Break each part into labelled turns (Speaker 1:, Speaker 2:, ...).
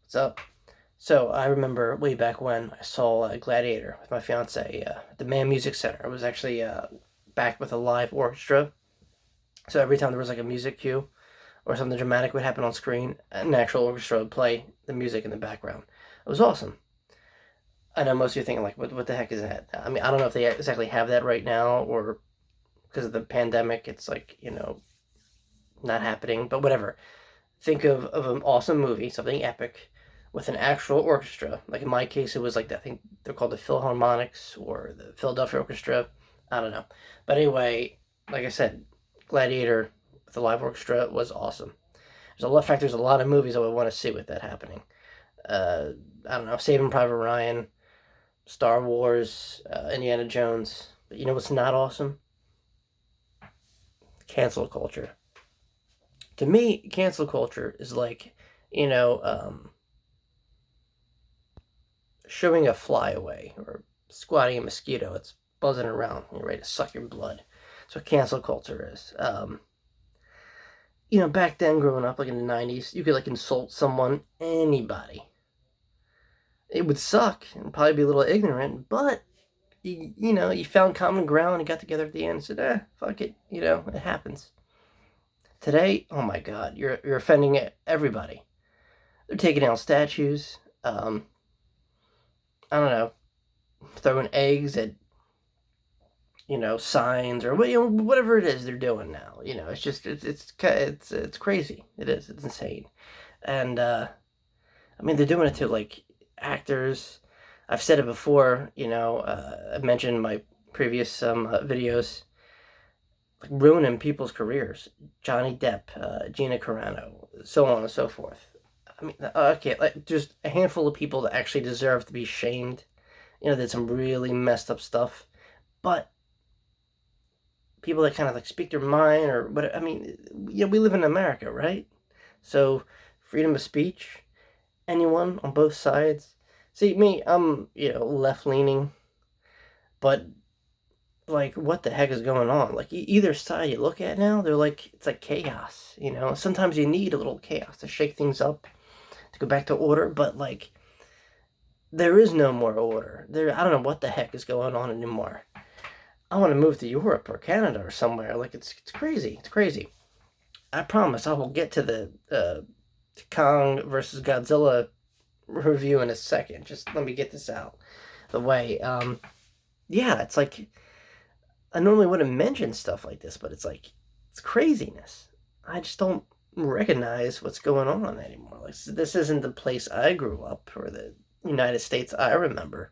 Speaker 1: What's up? So I remember way back when I saw Gladiator with my fiance at the Man Music Center. It was actually back with a live orchestra. So every time there was like a music cue or something dramatic would happen on screen, an actual orchestra would play the music in the background. It was awesome. I know most of you are thinking like, what the heck is that? I mean, I don't know if they exactly have that right now or because of the pandemic, it's like not happening. But whatever. Think of an awesome movie, something epic, with an actual orchestra. Like in my case, it was like I think they're called the Philharmonics or the Philadelphia Orchestra. I don't know, but anyway, like I said, Gladiator with the live orchestra was awesome. There's a lot of movies I would want to see with that happening. Uh, I don't know, Saving Private Ryan, Star Wars, Indiana Jones. But you know what's not awesome? Cancel culture. To me, cancel culture is like, you know, shooing a fly away or squatting a mosquito. It's buzzing around. You're ready to suck your blood. That's what cancel culture is. Back then, growing up, like in the 90s, you could like insult someone, anybody. It would suck and probably be a little ignorant, but you found common ground and got together at the end and said, fuck it. It happens. Today, oh my God, you're offending everybody. They're taking down statues. I don't know, throwing eggs at signs or whatever it is they're doing now. It's just it's crazy. It is. It's insane. And I mean they're doing it to like actors. I've said it before. I've mentioned in my previous videos, like ruining people's careers. Johnny Depp, Gina Carano, so on and so forth. I mean, okay, like just a handful of people that actually deserve to be shamed. Did some really messed up stuff, but people that kind of like speak their mind or what. I mean, we live in America, right? So freedom of speech, anyone on both sides. See me, I'm left leaning, but like what the heck is going on? Like either side you look at now, they're like it's like chaos. Sometimes you need a little chaos to shake things up, to go back to order, but like there is no more order. I don't know what the heck is going on anymore. I want to move to Europe or Canada or somewhere. Like it's crazy. It's crazy. I promise I will get to the Kong versus Godzilla review in a second. Just let me get this out the way. Yeah, it's like I normally wouldn't mention stuff like this, but it's like it's craziness. I just don't recognize what's going on anymore. Like this isn't the place I grew up or the United States I remember.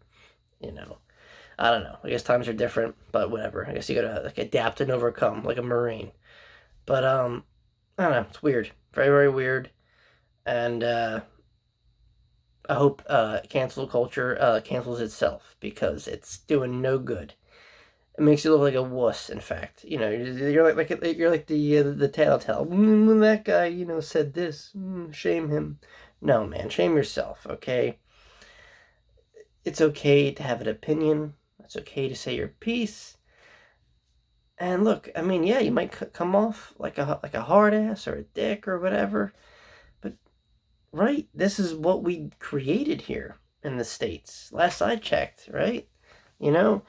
Speaker 1: I don't know. I guess times are different, but whatever. I guess you gotta like adapt and overcome, like a Marine. But I don't know. It's weird, very very weird, and I hope cancel culture cancels itself because it's doing no good. It makes you look like a wuss. In fact, you're you're like the tattletale. That guy, said this. Shame him. No, man, shame yourself. Okay. It's okay to have an opinion. It's okay to say your piece. And look, I mean, yeah, you might come off like a hard ass or a dick or whatever, but right, this is what we created here in the States. Last I checked, right? You know,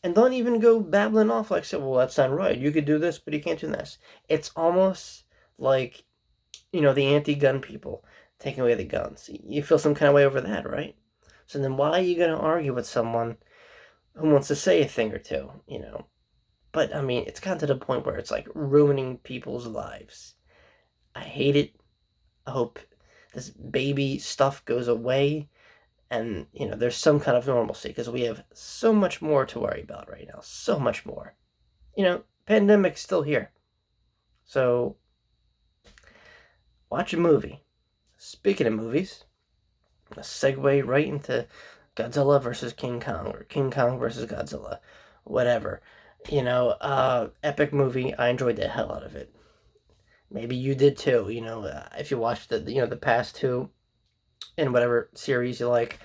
Speaker 1: and don't even go babbling off like, so, well, that's not right. You could do this, but you can't do this. It's almost like, the anti-gun people taking away the guns. You feel some kind of way over that, right? So then why are you going to argue with someone who wants to say a thing or two? But, I mean, it's gotten to the point where it's like ruining people's lives. I hate it. I hope this baby stuff goes away and, there's some kind of normalcy because we have so much more to worry about right now. So much more. Pandemic's still here. So, watch a movie. Speaking of movies, a segue right into Godzilla versus King Kong or King Kong versus Godzilla, whatever. Epic movie. I enjoyed the hell out of it. Maybe you did too. If you watched the past two in whatever series you like.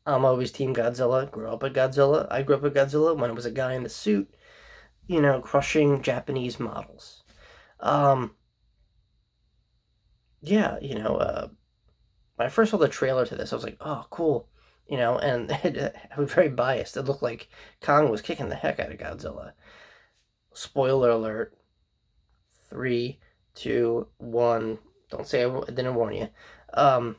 Speaker 1: I'm always Team Godzilla. Grew up with Godzilla. I grew up with Godzilla when it was a guy in the suit, crushing Japanese models. Um, yeah, when I first saw the trailer to this, I was like, oh, cool. And I was very biased. It looked like Kong was kicking the heck out of Godzilla. Spoiler alert. 3, 2, 1. Don't say I didn't warn you. Um,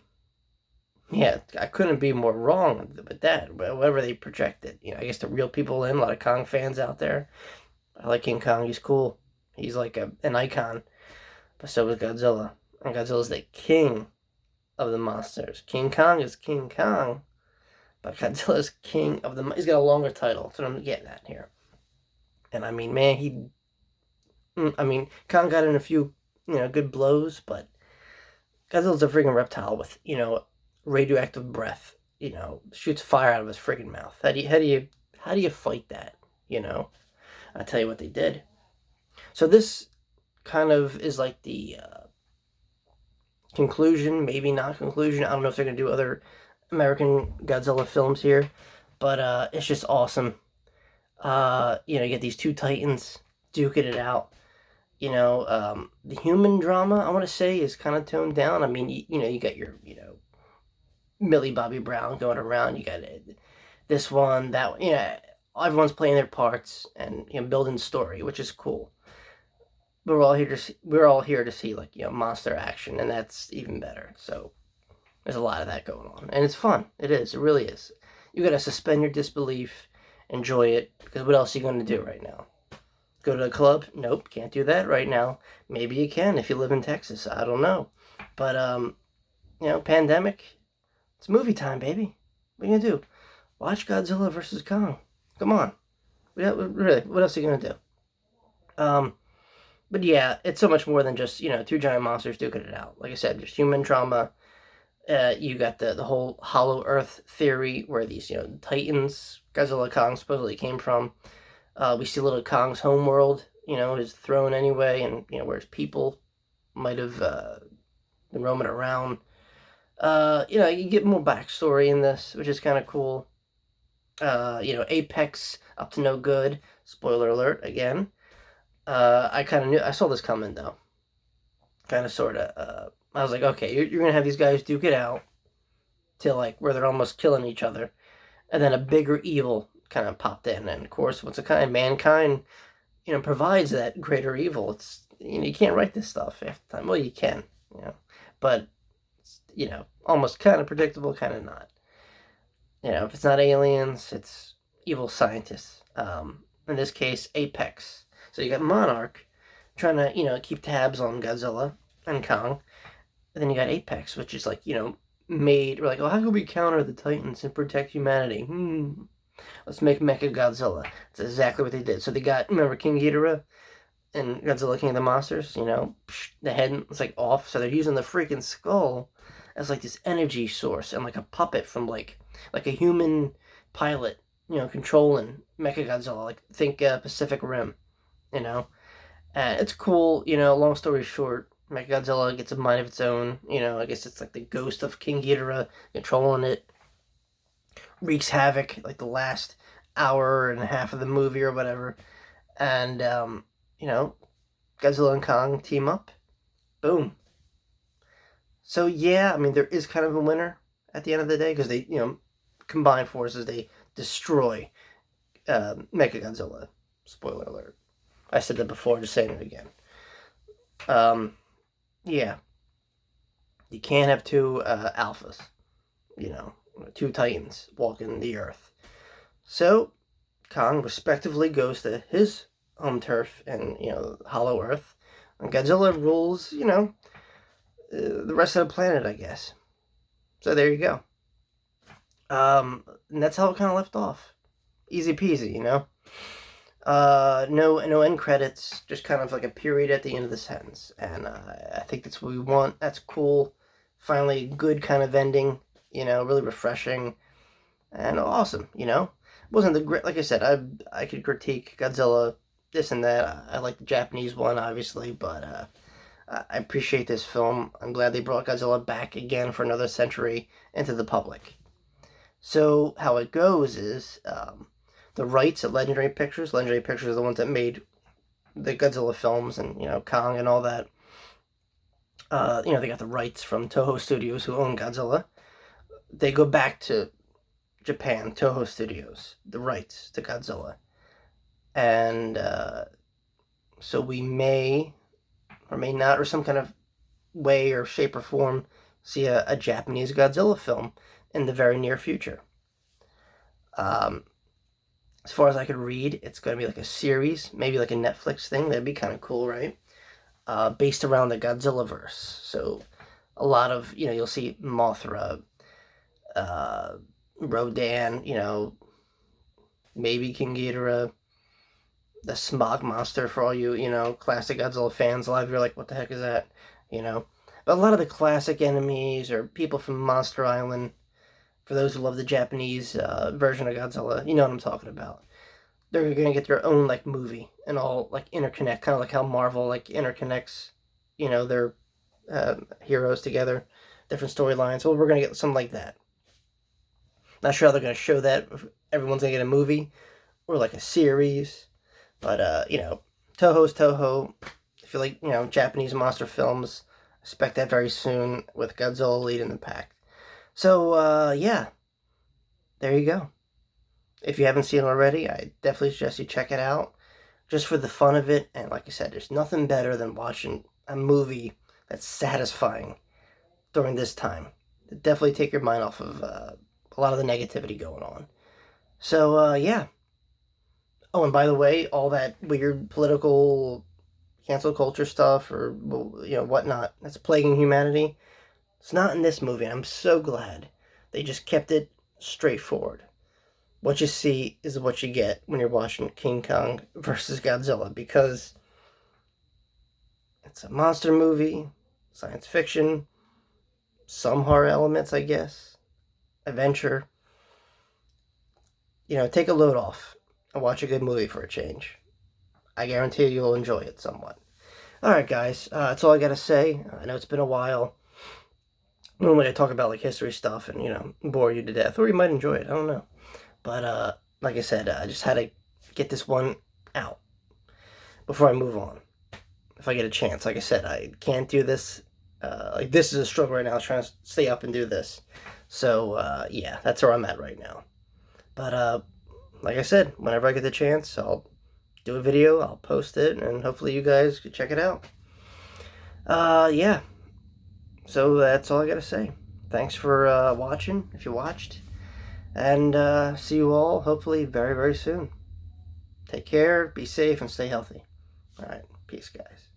Speaker 1: yeah, I couldn't be more wrong with that. Whatever they projected, I guess the real people in a lot of Kong fans out there. I like King Kong. He's cool. He's like an icon. But so is Godzilla, and Godzilla's the king of the monsters. King Kong is King Kong, but Godzilla's king of the. He's got a longer title. That's what I'm getting at here. And I mean, man, Kong got in a few, good blows, but Godzilla's a freaking reptile with, radioactive breath. Shoots fire out of his freaking mouth. How do you fight that? I tell you what they did. So this kind of is like the conclusion, maybe not conclusion. I don't know if they're gonna do other American Godzilla films here, but it's just awesome. You get these two titans duking it out. The human drama, I want to say, is kind of toned down. I mean, you got your, Millie Bobby Brown going around. You got this one, that one. Everyone's playing their parts and building story, which is cool. But we're all here to see like monster action, and that's even better. So there's a lot of that going on, and it's fun. It is. It really is. You gotta suspend your disbelief, enjoy it, because what else are you gonna do right now? Go to a club? Nope, can't do that right now. Maybe you can if you live in Texas. I don't know. But, pandemic, it's movie time, baby. What are you going to do? Watch Godzilla versus Kong. Come on. Really, what else are you going to do? But yeah, it's so much more than just, two giant monsters duking it out. Like I said, just human trauma. You got the whole Hollow Earth theory where these, Titans, Godzilla, Kong supposedly came from. We see little Kong's homeworld, is thrown anyway, and, whereas people might have been roaming around. You get more backstory in this, which is kind of cool. Apex up to no good. Spoiler alert again. I kind of knew, I saw this coming though. Kind of, sort of. I was like, okay, you're going to have these guys duke it out till like where they're almost killing each other. And then a bigger evil kind of popped in, and of course, what's a kind mankind, provides that greater evil. It's you can't write this stuff half the time. Well, you can, but almost kind of predictable, kind of not. If it's not aliens, it's evil scientists. In this case, Apex. So you got Monarch trying to keep tabs on Godzilla and Kong, and then you got Apex, which is like made. We're like, oh, how can we counter the Titans and protect humanity? Let's make Mecha Godzilla. That's exactly what they did. So they got, remember King Ghidorah and Godzilla King of the Monsters? The head was like off. So they're using the freaking skull as like this energy source and like a puppet from like a human pilot, controlling Mecha Godzilla. Like think Pacific Rim, And it's cool, long story short. Mecha Godzilla gets a mind of its own. I guess it's like the ghost of King Ghidorah controlling it. Wreaks havoc like the last hour and a half of the movie or whatever, and Godzilla and Kong team up, boom. So yeah, I mean there is kind of a winner at the end of the day because they combine forces, they destroy Mecha Godzilla. Spoiler alert. I said that before, just saying it again. Yeah, you can't have two alphas, two titans walking the earth. So Kong respectively goes to his home turf and Hollow Earth, and Godzilla rules the rest of the planet, I guess. So there you go. And that's how it kind of left off. Easy peasy, no end credits, just kind of like a period at the end of the sentence, and I think that's what we want. That's cool. Finally, good kind of ending. Really refreshing and awesome. Wasn't the great, like I said, I could critique Godzilla, this and that. I like the Japanese one, obviously, but I appreciate this film. I'm glad they brought Godzilla back again for another century into the public. So how it goes is the rights at Legendary Pictures. Legendary Pictures are the ones that made the Godzilla films and Kong and all that. They got the rights from Toho Studios, who own Godzilla. They go back to Japan, Toho Studios, the rights to Godzilla. And so we may or may not, or some kind of way or shape or form, see a Japanese Godzilla film in the very near future. As far as I could read, it's going to be like a series, maybe like a Netflix thing. That'd be kind of cool, right? Based around the Godzilla verse. So a lot of, you'll see Mothra, Rodan, maybe King Ghidorah, the Smog Monster for all you, classic Godzilla fans. A lot of you are like, what the heck is that? But a lot of the classic enemies or people from Monster Island, for those who love the Japanese version of Godzilla, you know what I'm talking about. They're going to get their own, like, movie and all, like, interconnect, kind of like how Marvel, like, interconnects, their heroes together, different storylines. Well, we're going to get something like that. Not sure how they're going to show that. If everyone's going to get a movie or, like, a series. But, Toho's Toho. I feel like, Japanese monster films. Expect that very soon with Godzilla leading the pack. So, yeah. There you go. If you haven't seen it already, I definitely suggest you check it out. Just for the fun of it. And like I said, there's nothing better than watching a movie that's satisfying during this time. It'll definitely take your mind off of a lot of the negativity going on. So, yeah. Oh, and by the way, all that weird political cancel culture stuff or, whatnot that's plaguing humanity, it's not in this movie. I'm so glad they just kept it straightforward. What you see is what you get when you're watching King Kong versus Godzilla, because it's a monster movie, science fiction, some horror elements, I guess, adventure. Take a load off and watch a good movie for a change. I guarantee you'll enjoy it somewhat. Alright, guys, that's all I gotta say. I know it's been a while. Normally I talk about, like, history stuff and, bore you to death, or you might enjoy it, I don't know. But, like I said, I just had to get this one out before I move on. If I get a chance. Like I said, I can't do this. Like, this is a struggle right now, trying to stay up and do this. So, yeah, that's where I'm at right now. But, like I said, whenever I get the chance, I'll do a video, I'll post it, and hopefully you guys can check it out. Yeah. So, that's all I gotta say. Thanks for watching, if you watched. And see you all, hopefully, very, very soon. Take care, be safe, and stay healthy. All right, peace, guys.